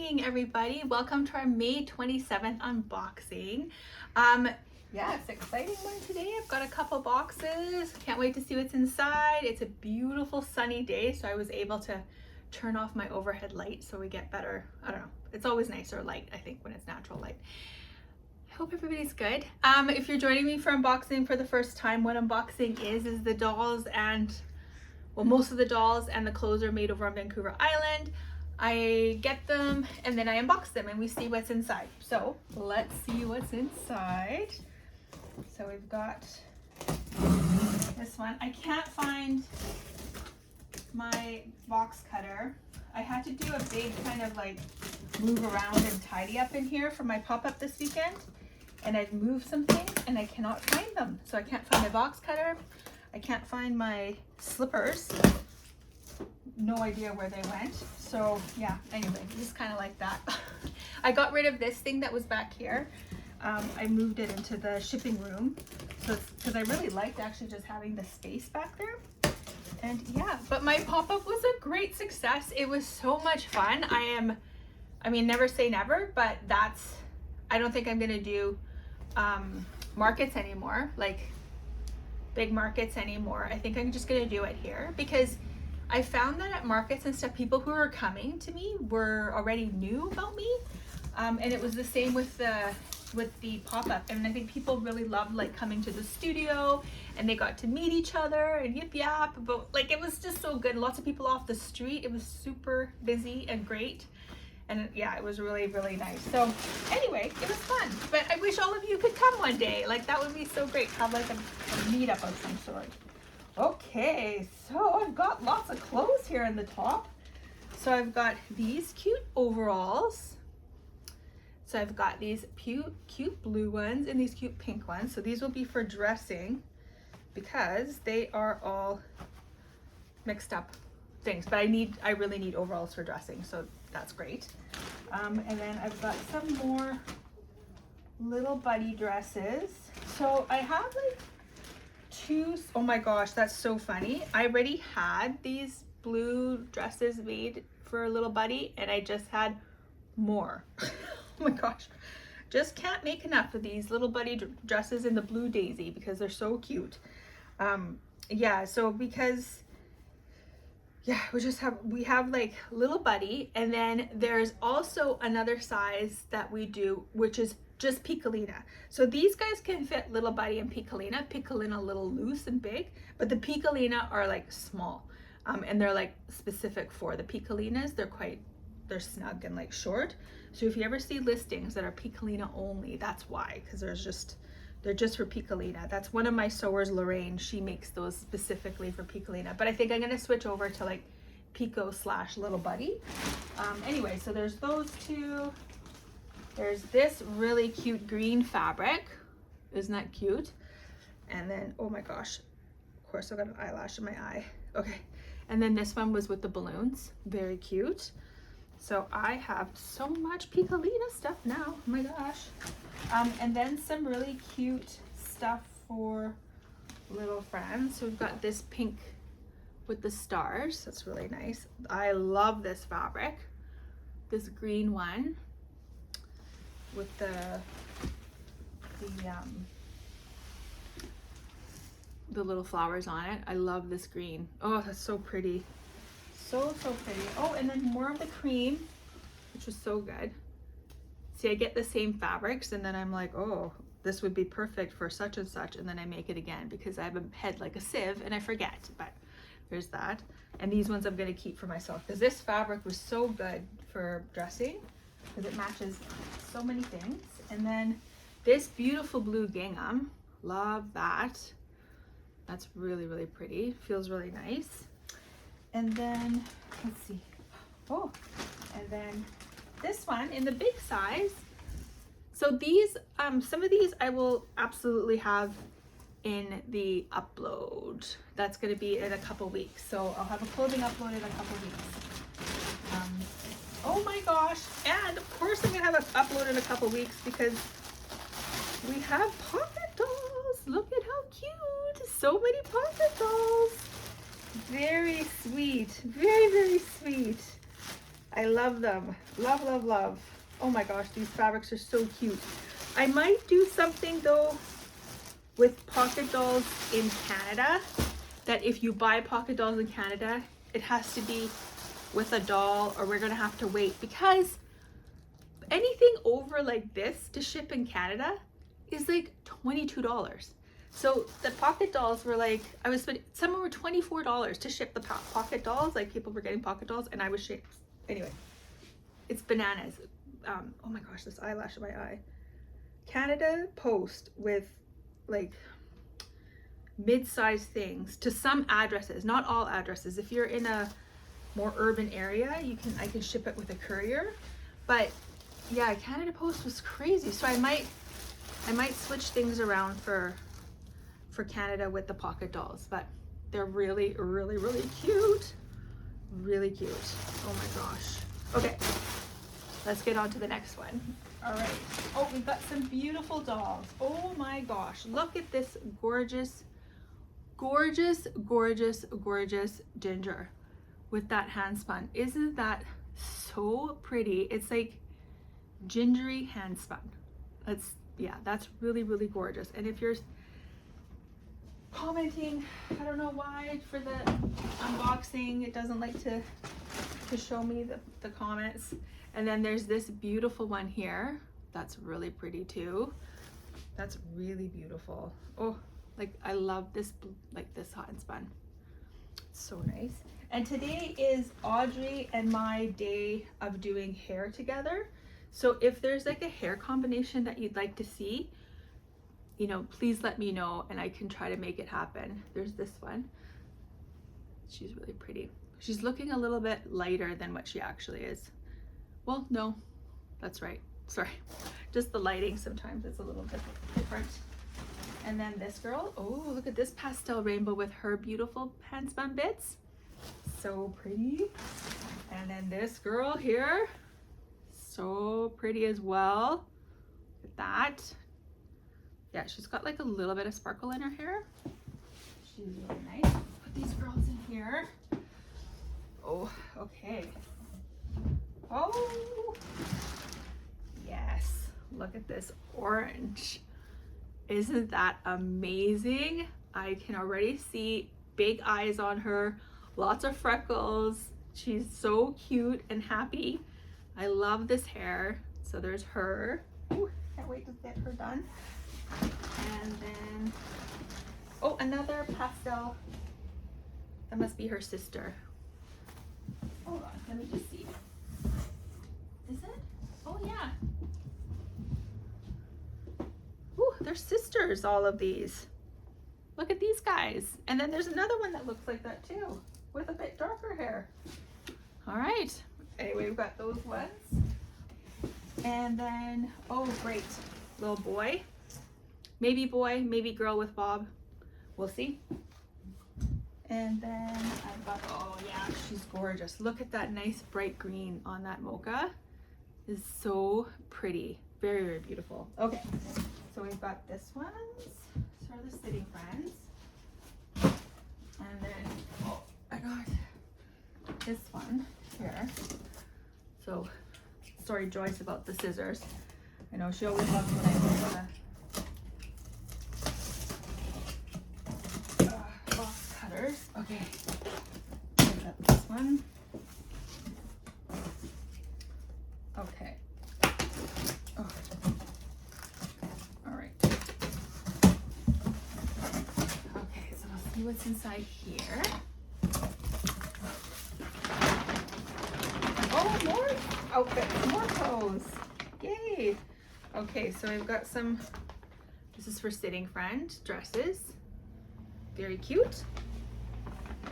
morning, everybody. Welcome to our May 27th unboxing. Yeah, it's an exciting one today. I've got a couple boxes. Can't wait to see what's inside. It's a beautiful sunny day, so I was able to turn off my overhead light so we get better. I don't know. It's always nicer light, I think, when it's natural light. I hope everybody's good. If you're joining me for unboxing for the first time, what unboxing is the dolls and, well, most of the dolls and the clothes are made over on Vancouver Island. I get them and then I unbox them and we see what's inside. So let's see what's inside. So we've got this one. I can't find my box cutter. I had to do a big kind of like move around and tidy up in here for my pop-up this weekend. And I've moved some things and I cannot find them. So I can't find my box cutter. I can't find my slippers. No idea where they went. So yeah, anyway, just kind of like that. I got rid of this thing that was back here. I moved it into the shipping room. So it's because I really liked actually just having the space back there. And yeah, but my pop-up was a great success. It was so much fun. I mean, never say never, but I don't think I'm gonna do markets anymore, like big markets anymore. I think I'm just gonna do it here because I found that at markets and stuff, people who were coming to me were already knew about me. And it was the same with the pop-up. And I think people really loved like coming to the studio and they got to meet each other and yip yap about, like, it was just so good. Lots of people off the street. It was super busy and great. And yeah, it was really, really nice. So anyway, it was fun. But I wish all of you could come one day. Like, that would be so great. Have like a meetup of some sort. Okay, so I've got lots of clothes here in the top. So I've got these cute overalls. So I've got these cute blue ones and these cute pink ones. So these will be for dressing because they are all mixed up things. But I really need overalls for dressing, so that's great. And then I've got some more little buddy dresses. So I have like oh my gosh, that's so funny. I already had these blue dresses made for a little buddy and I just had more. Oh my gosh, just can't make enough of these little buddy dresses in the blue daisy because they're so cute. Yeah, so because we have like little buddy, and then there's also another size that we do, which is just Piccolina. So these guys can fit little buddy and Piccolina. Piccolina a little loose and big, but the Piccolina are like small, and they're like specific for the Piccolinas. They're snug and like short. So if you ever see listings that are Piccolina only, that's why, because they're just for Piccolina. That's one of my sewers, Lorraine. She makes those specifically for Piccolina. But I think I'm gonna switch over to like Pico / little buddy. Anyway, so there's those two. There's this really cute green fabric. Isn't that cute? And then, oh my gosh, of course I've got an eyelash in my eye. Okay, and then this one was with the balloons. Very cute. So I have so much Piccolina stuff now, oh my gosh. And then some really cute stuff for little friends. So we've got this pink with the stars. That's really nice. I love this fabric. This green one with the little flowers on it. I love this green. Oh, that's so pretty. So pretty. Oh, and then more of the cream, which was so good. See, I get the same fabrics and then I'm like, oh, this would be perfect for such and such, and then I make it again because I have a head like a sieve and I forget, but there's that. And these ones I'm gonna keep for myself because this fabric was so good for dressing because it matches so many things. And then this beautiful blue gingham, love that. That's really, really pretty, feels really nice. And then, let's see. Oh, and then this one in the big size. So these, some of these I will absolutely have in the upload. That's gonna be in a couple weeks. So I'll have a clothing upload in a couple weeks. Oh my gosh. And of course I'm gonna have an upload in a couple weeks because we have pocket dolls. Look at how cute. So many pocket dolls. Very sweet, very, very sweet. I love them. Love, love, love. Oh my gosh, these fabrics are so cute. I might do something though with pocket dolls in Canada, that if you buy pocket dolls in Canada, it has to be with a doll, or we're gonna have to wait, because anything over like this to ship in Canada is like $22. So the pocket dolls were like, I was spending, some were $24 to ship the pocket dolls, like people were getting pocket dolls, and I was shipped. Anyway, it's bananas. Oh my gosh, this eyelash in my eye. Canada Post with like mid-sized things to some addresses, not all addresses. If you're in a more urban area, I can ship it with a courier. But yeah, Canada Post was crazy. So I might switch things around for Canada with the pocket dolls, but they're really, really, really cute. Really cute. Oh my gosh. Okay, let's get on to the next one. All right. Oh, we've got some beautiful dolls. Oh my gosh. Look at this gorgeous, gorgeous, gorgeous, gorgeous Ginger with that hand spun. Isn't that so pretty? It's like gingery hand spun. That's really, really gorgeous. And if you're commenting, I don't know why, for the unboxing, it doesn't like to show me the comments. And then there's this beautiful one here. That's really pretty too. That's really beautiful. Oh, like I love this, like this hot and spun. It's so nice. And today is Audrey and my day of doing hair together. So if there's like a hair combination that you'd like to see, you know, please let me know and I can try to make it happen. There's this one. She's really pretty. She's looking a little bit lighter than what she actually is. Well, no, that's right. Sorry. Just the lighting sometimes it's a little bit different. And then this girl, oh, look at this pastel rainbow with her beautiful hand spun bits. So pretty. And then this girl here, so pretty as well. Look at that. Yeah, she's got like a little bit of sparkle in her hair. She's really nice. Put these girls in here. Oh, okay. Oh, yes. Look at this orange. Isn't that amazing? I can already see big eyes on her, lots of freckles. She's so cute and happy. I love this hair. So there's her. Ooh, can't wait to get her done. And then, oh, another pastel. That must be her sister. Hold on, let me just see. Is it? Oh yeah. Ooh, they're sisters, all of these. Look at these guys. And then there's another one that looks like that too, with a bit darker hair. All right. Anyway, we've got those ones. And then, oh great, little boy. Maybe boy, maybe girl with bob. We'll see. And then I've got, oh yeah, she's gorgeous. Look at that nice bright green on that mocha. Is so pretty. Very, very beautiful. Okay, so we've got this one. These are the sitting friends. And then, oh, I got this one here. So, sorry Joyce about the scissors. I know she always loves when I do the box cutters. Okay, I got this one. Okay. Oh. All right. Okay, so let's see what's inside here. Oh, more outfits, more clothes. Yay. Okay, so I've got some, this is for sitting friend dresses. Very cute.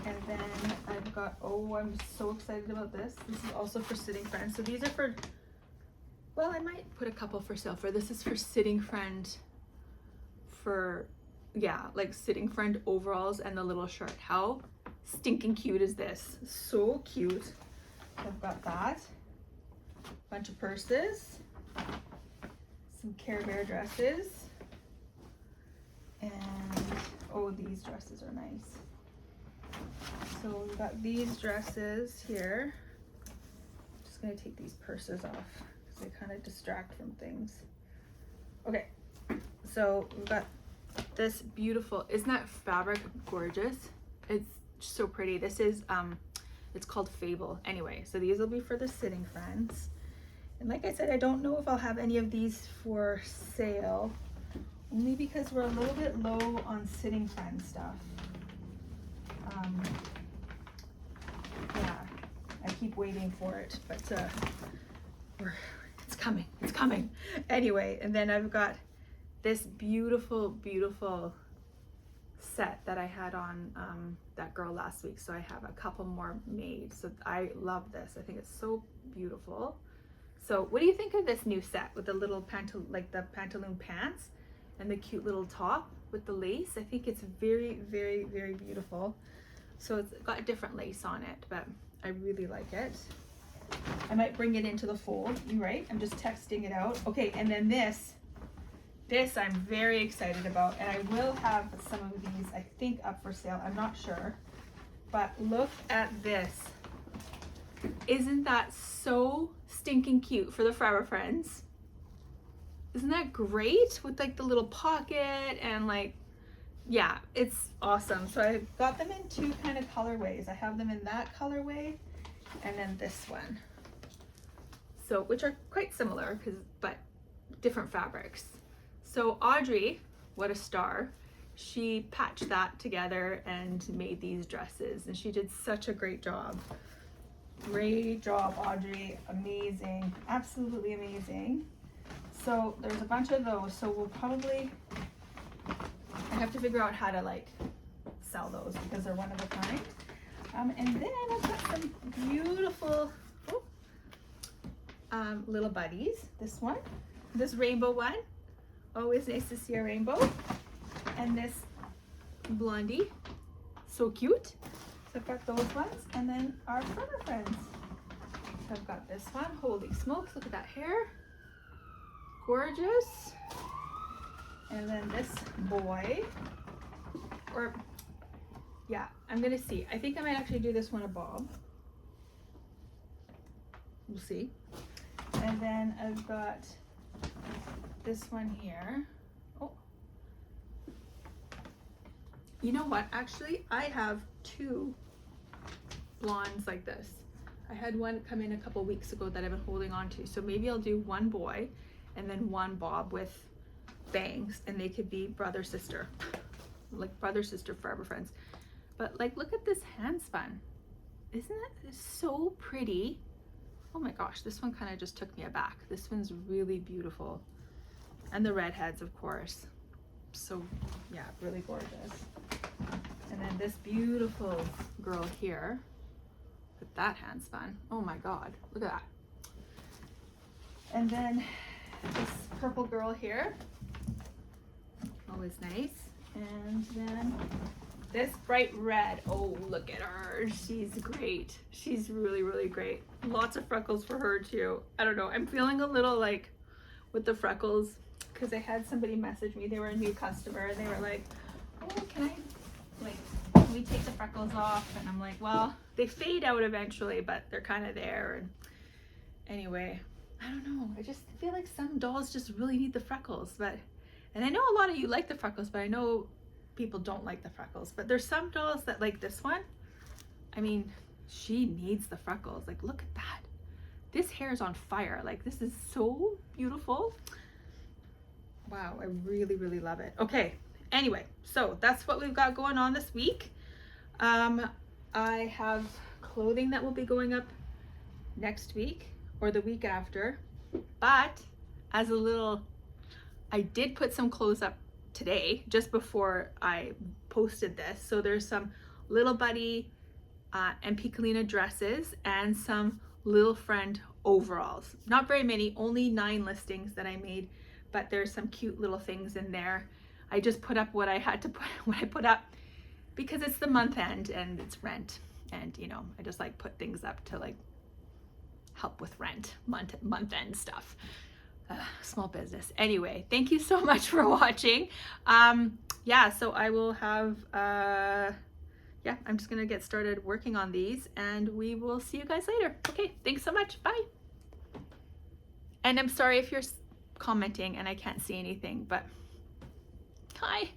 And then I've got, oh, I'm so excited about this. This is also for sitting friend. So these are for, well, I might put a couple for sale for, this is for sitting friend for, yeah, like sitting friend overalls and the little shirt. How stinking cute is this? So cute. I've got that. Bunch of purses. Some Care Bear dresses. And, oh, these dresses are nice. So we've got these dresses here. just gonna take these purses off because they kind of distract from things. Okay, so we've got this beautiful, isn't that fabric gorgeous? It's so pretty. This is it's called Fable. Anyway, so these will be for the sitting friends. And like I said, I don't know if I'll have any of these for sale, only because we're a little bit low on sitting friend stuff. Yeah, I keep waiting for it, but it's coming, it's coming. Anyway, and then I've got this beautiful, beautiful set that I had on that girl last week. So I have a couple more made. So I love this. I think it's so beautiful. So what do you think of this new set with the little pantaloon pants and the cute little top with the lace? I think it's very, very, very beautiful. So it's got a different lace on it, but I really like it. I might bring it into the fold. You're right. I'm just texting it out. Okay, and then this I'm very excited about, and I will have some of these, I think, up for sale. I'm not sure, but look at this. Isn't that so stinking cute for the Forever Friends? Isn't that great? With like the little pocket and like, yeah, it's awesome. So I got them in two kind of colorways. I have them in that colorway and then this one. So, which are quite similar, but different fabrics. So Audrey, what a star, she patched that together and made these dresses, and she did such a great job. Great job, Audrey. Amazing. Absolutely amazing. So there's a bunch of those. So we'll probably, I have to figure out how to like sell those because they're one of a kind. And then I've got some beautiful little buddies. This one, this rainbow one. Always nice to see a rainbow. And this blondie, so cute. So I've got those ones, and then our Forever Friends. So I've got this one. Holy smokes, look at that hair. Gorgeous. And then this boy, or yeah, I'm gonna see. I think I might actually do this one a bob. We'll see. And then I've got this one here. Oh, you know what? Actually, I have two blondes like this. I had one come in a couple weeks ago that I've been holding on to. So maybe I'll do one boy and then one bob with bangs, and they could be brother sister, like brother sister Forever Friends. But like, look at this handspun. Isn't it so pretty? Oh my gosh, this one kind of just took me aback. This one's really beautiful. And the redheads, of course. So yeah, really gorgeous. And then this beautiful girl here with that handspun. Oh my God, look at that. And then this purple girl here, always nice. And then this bright red. Oh, look at her. She's great. She's really, really great. Lots of freckles for her too. I don't know. I'm feeling a little like with the freckles, because I had somebody message me. They were a new customer and they were like, oh, can we take the freckles off? And I'm like, well, they fade out eventually, but they're kind of there. And anyway, I don't know. I just feel like some dolls just really need the freckles. And I know a lot of you like the freckles, but I know people don't like the freckles. But there's some dolls that like this one. I mean, she needs the freckles. Like, look at that. This hair is on fire. Like, this is so beautiful. Wow, I really, really love it. Okay, anyway, so that's what we've got going on this week. I have clothing that will be going up next week or the week after, but as a little, I did put some clothes up today just before I posted this. So there's some Little Buddy and Piccolina dresses and some Little Friend overalls. Not very many, only 9 listings that I made, but there's some cute little things in there. I just put up what I had to put, what I put up, because it's the month end and it's rent, and you know, I just like put things up to like help with rent, month end stuff. Small business. Anyway, thank you so much for watching. Yeah, so I will have yeah, I'm just gonna get started working on these and we will see you guys later. Okay, thanks so much. Bye. And I'm sorry if you're commenting and I can't see anything, but hi.